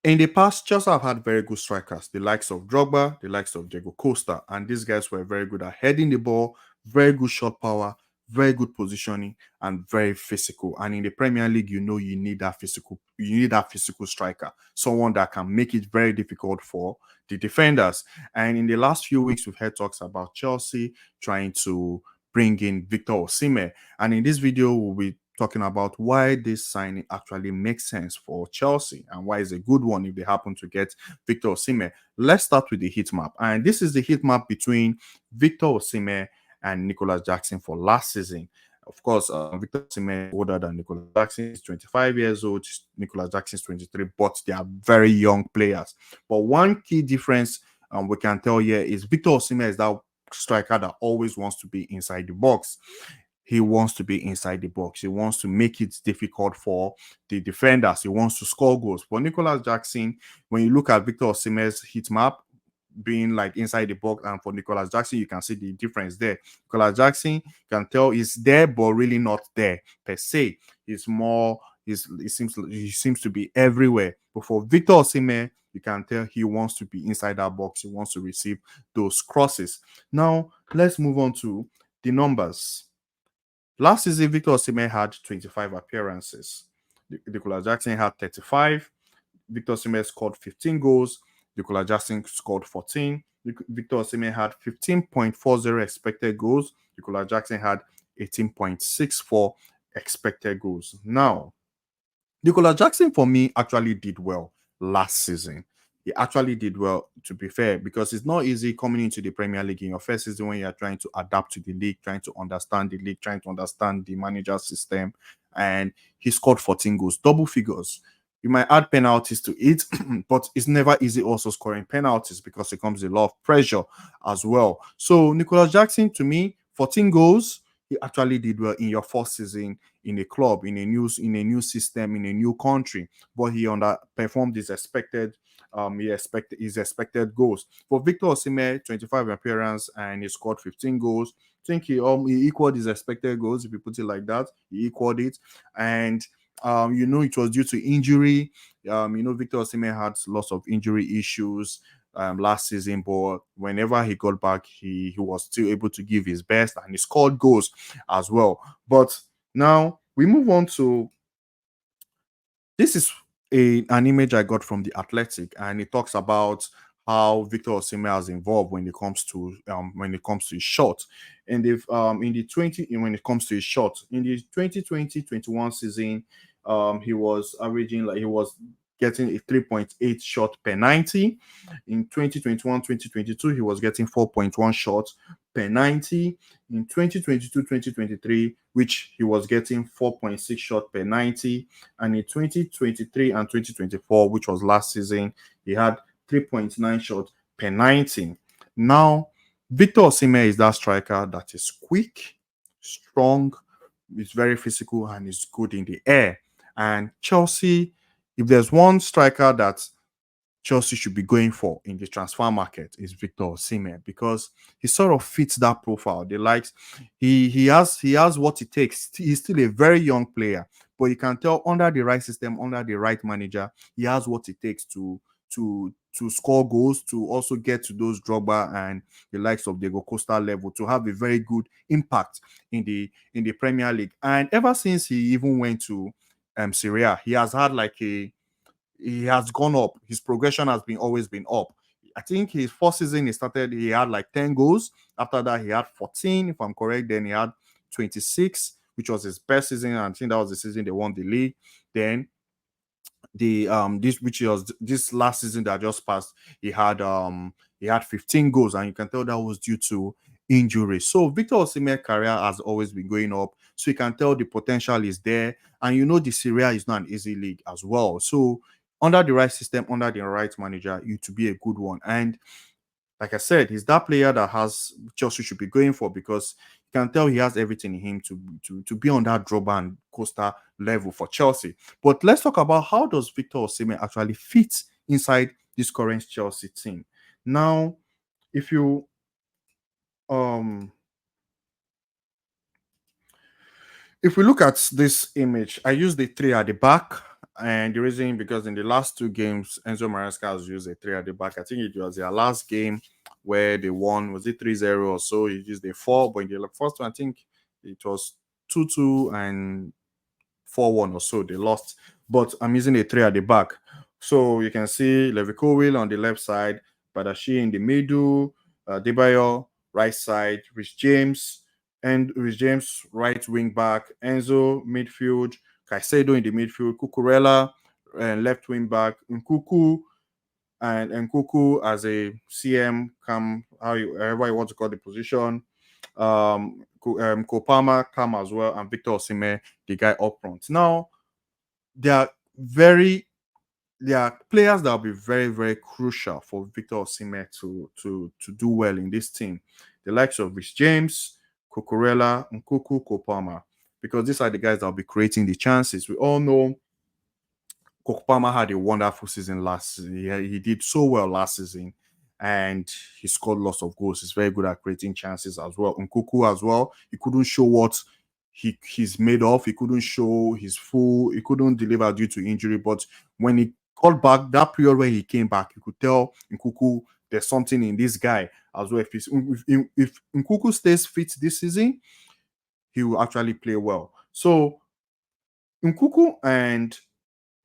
In the past, Chelsea have had very good strikers, the likes of Drogba, the likes of Diego Costa, and these guys were very good at heading the ball, very good shot power, very good positioning, and very physical. And in the Premier League, you need that physical striker, someone that can make it very difficult for the defenders. And in the last few weeks, we've heard talks about Chelsea trying to bring in Victor Osimhen. And in this video, we'll be talking about why this signing actually makes sense for Chelsea and why it's a good one if they happen to get Victor Osimhen. Let's start with the heat map. And this is the heat map between Victor Osimhen and Nicolas Jackson for last season. Of course, Victor Osimhen is older than Nicolas Jackson. He's 25 years old. Nicolas Jackson is 23, but they are very young players. But one key difference we can tell here is Victor Osimhen is that striker that always wants to be inside the box. He wants to be inside the box. He wants to make it difficult for the defenders. He wants to score goals. For Nicolas Jackson, when you look at Victor Osimhen's heat map, being like inside the box, and for Nicolas Jackson, you can see the difference there. Nicolas Jackson, you can tell is there, but really not there per se. He's more, he seems to be everywhere. But for Victor Osimhen, you can tell he wants to be inside that box. He wants to receive those crosses. Now, let's move on to the numbers. Last season, Victor Osimhen had 25 appearances. Nicolas Jackson had 35. Victor Osimhen scored 15 goals. Nicolas Jackson scored 14. Victor Osimhen had 15.40 expected goals. Nicolas Jackson had 18.64 expected goals. Now, Nicolas Jackson, for me, actually did well last season. He actually did well, to be fair, because it's not easy coming into the Premier League in your first season when you're trying to adapt to the league, trying to understand the league, trying to understand the manager's system. And he scored 14 goals, double figures. You might add penalties to it, but it's never easy also scoring penalties because it comes with a lot of pressure as well. So Nicolas Jackson, to me, 14 goals, he actually did well in your first season in a club, in a new system, in a new country, but he underperformed his expected goals. For Victor Osimhen, 25 appearance and he scored 15 goals. I think he equaled his expected goals, if you put it like that. He equaled it. And it was due to injury. Victor Osimhen had lots of injury issues last season, but whenever he got back, he was still able to give his best and he scored goals as well. But now we move on to this is an image I got from the Athletic, and it talks about how Victor Osimhen is involved when it comes to his shot. And if in the 20 when it comes to his shot in the 2020-21 season, he was getting a 3.8 shot per 90. In 2021-2022, he was getting 4.1 shots per 90. In 2022-2023, which he was getting 4.6 shots per 90. And in 2023 and 2024, which was last season, he had 3.9 shots per 90. Now, Victor Osimhen is that striker that is quick, strong, is very physical, and is good in the air. And Chelsea, if there's one striker that Chelsea should be going for in the transfer market, is Victor Osimhen, because he sort of fits that profile. He has what it takes. He's still a very young player, but you can tell under the right system, under the right manager, he has what it takes to score goals, to also get to those Drogba and the likes of Diego Costa level, to have a very good impact in the Premier League. And ever since he even went to Syria, he has had he has gone up. His progression has always been up. I think his first season he had like 10 goals. After that, he had 14, if I'm correct. Then he had 26, which was his best season. I think that was the season they won the league. Then this last season that just passed, he had 15 goals, and you can tell that was due to injury. So Victor Osimhen's career has always been going up. So you can tell the potential is there, and the Syria is not an easy league as well. So under the right system, under the right manager, you to be a good one. And like I said, he's that player that has Chelsea should be going for, because you can tell he has everything in him to be on that Drogba and Costa level for Chelsea. But let's talk about how does Victor Osimhen actually fit inside this current Chelsea team. Now, if you if we look at this image, I use the three at the back And the reason because in the last two games, Enzo Maresca has used a three at the back. I think it was their last game where they won. Was it 3-0 or so? He used a four, but in the first one, I think it was 2-2 and 4-1 or so. They lost. But I'm using a three at the back. So you can see Levi Colwill on the left side, Badashi in the middle, Debayo right side, Rich James, and Rich James right wing back, Enzo midfield, Caicedo in the midfield, Cucurella left wing back, Nkuku and Nkuku as a CM, come however you want to call the position. Kopama come as well, and Victor Osimhen, the guy up front. Now, they are very they are players that will be very, very crucial for Victor Osimhen to do well in this team. The likes of Rich James, Cucurella, Nkuku, Kopama, because these are the guys that will be creating the chances. We all know Kokpama had a wonderful season last season. He did so well last season, and he scored lots of goals. He's very good at creating chances as well. Nkuku as well. He couldn't show what he's made of. He couldn't show his full. He couldn't deliver due to injury. But when he got back, that period where he came back, you could tell Nkuku there's something in this guy as well. If Nkuku stays fit this season, he will actually play well. So Nkuku and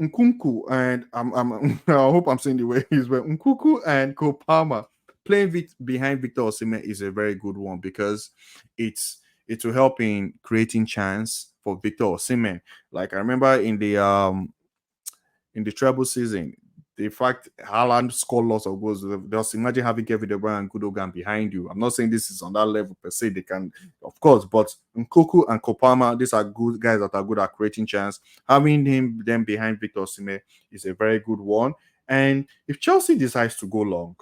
Nkunku and I hope I'm saying the way he's well. Nkuku and Kopama playing behind Victor Osimhen is a very good one because it's it will help in creating chance for Victor Osimhen. Like I remember in the treble season, the fact Haaland scored lots of goals. Just imagine having Kevin De Bruyne and Gundogan behind you. I'm not saying this is on that level per se. They can, of course, but Nkoku and Kopama, these are good guys that are good at creating chance. Having them behind Victor Osimhen is a very good one. And if Chelsea decides to go long,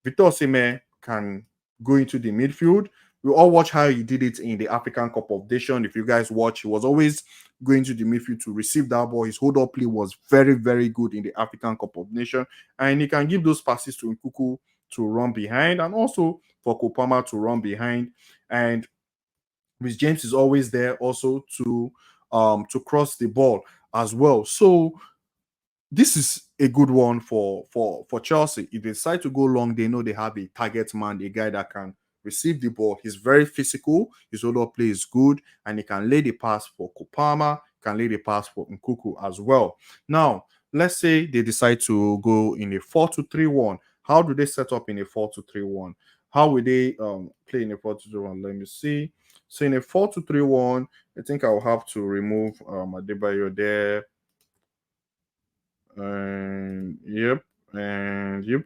Victor Osimhen can go into the midfield. We all watch how he did it in the African Cup of Nations. If you guys watch, he was always going to the midfield to receive that ball. His hold-up play was very, very good in the African Cup of Nations. And he can give those passes to Nkuku to run behind and also for Kopama to run behind. And Rhys James is always there also to cross the ball as well. So this is a good one for Chelsea. If they decide to go long, they know they have a target man, a guy that can receive the ball. He's very physical. His order play is good, and he can lay the pass for Kopama, can lay the pass for Nkuku as well. Now, let's say they decide to go in a 4-2-3-1. How do they set up in a 4-2-3-1? How will they play in a 4-2-3-1? Let me see. So in a 4-2-3-1, I think I'll have to remove Adebayo there. And yep, and yep.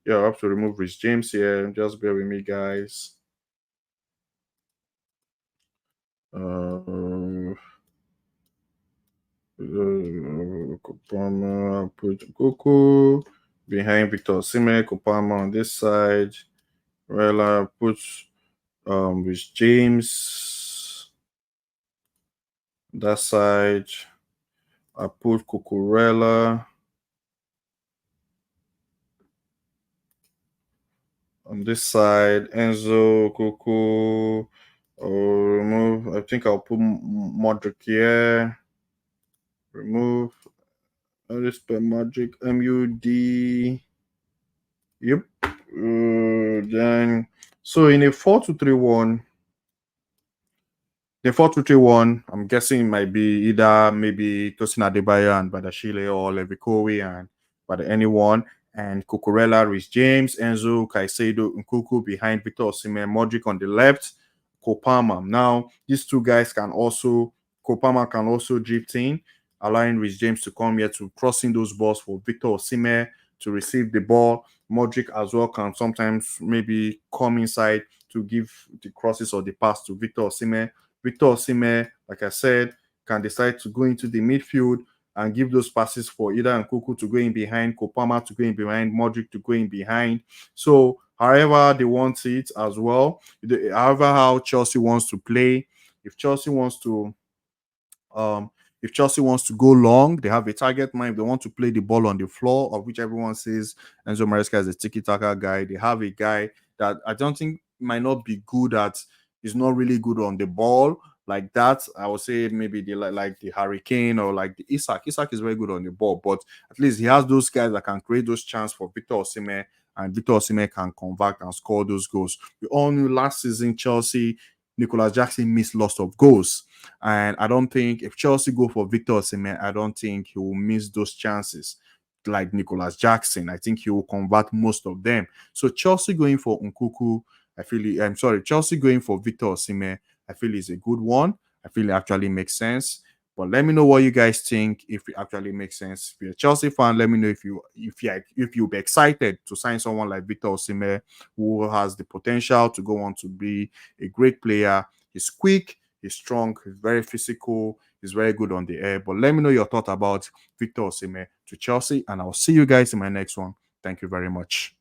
Yeah, I have to remove Rich James here. Just bear with me, guys. Kopama, put Goku behind Victor Osimhen. Kopama on this side. Rella put Rich James that side. I put Cucurella on this side. Enzo, Coco. I'll remove. I think I'll put Modric here. Remove. I'll just put Modric. MUD. Yep. Then so in a 4-2-3-1. The 4-2-3-1, I'm guessing it might be either maybe Tosin Adebayo and Badashile or Levikowi and anyone. And Cucurella, Rhys James, Enzo, Caicedo, Nkuku behind Victor Osimhen, Modric on the left, Kopama. Now, these two guys can also, Kopama can also drift in, allowing Rhys James to come here to crossing those balls for Victor Osimhen to receive the ball. Modric as well can sometimes maybe come inside to give the crosses or the pass to Victor Osimhen. Victor Osimhen, like I said, can decide to go into the midfield and give those passes for either Nkuku to go in behind, Kopama to go in behind, Modric to go in behind. So, however they want it as well, however how Chelsea wants to play, if Chelsea wants to um, if Chelsea wants to go long, they have a target man. If they want to play the ball on the floor, of which everyone says Enzo Maresca is a tiki-taka guy, they have a guy that I don't think might not be good at, is not really good on the ball, like that. I would say maybe the like the Hurricane or like the Isak. Isak is very good on the ball, but at least he has those guys that can create those chances for Victor Osimhen, and Victor Osimhen can convert and score those goals. We all knew last season Chelsea, Nicolas Jackson missed lots of goals, and I don't think if Chelsea go for Victor Osimhen, I don't think he will miss those chances like Nicolas Jackson. I think he will convert most of them. So Chelsea going for Nkuku, I feel. I'm sorry, Chelsea going for Victor Osimhen, I feel is a good one. I feel it actually makes sense. But let me know what you guys think, if it actually makes sense. If you're a Chelsea fan, let me know if you'll be excited to sign someone like Victor Osimhen, who has the potential to go on to be a great player. He's quick, he's strong, he's very physical, he's very good on the air. But let me know your thought about Victor Osimhen to Chelsea, and I'll see you guys in my next one. Thank you very much.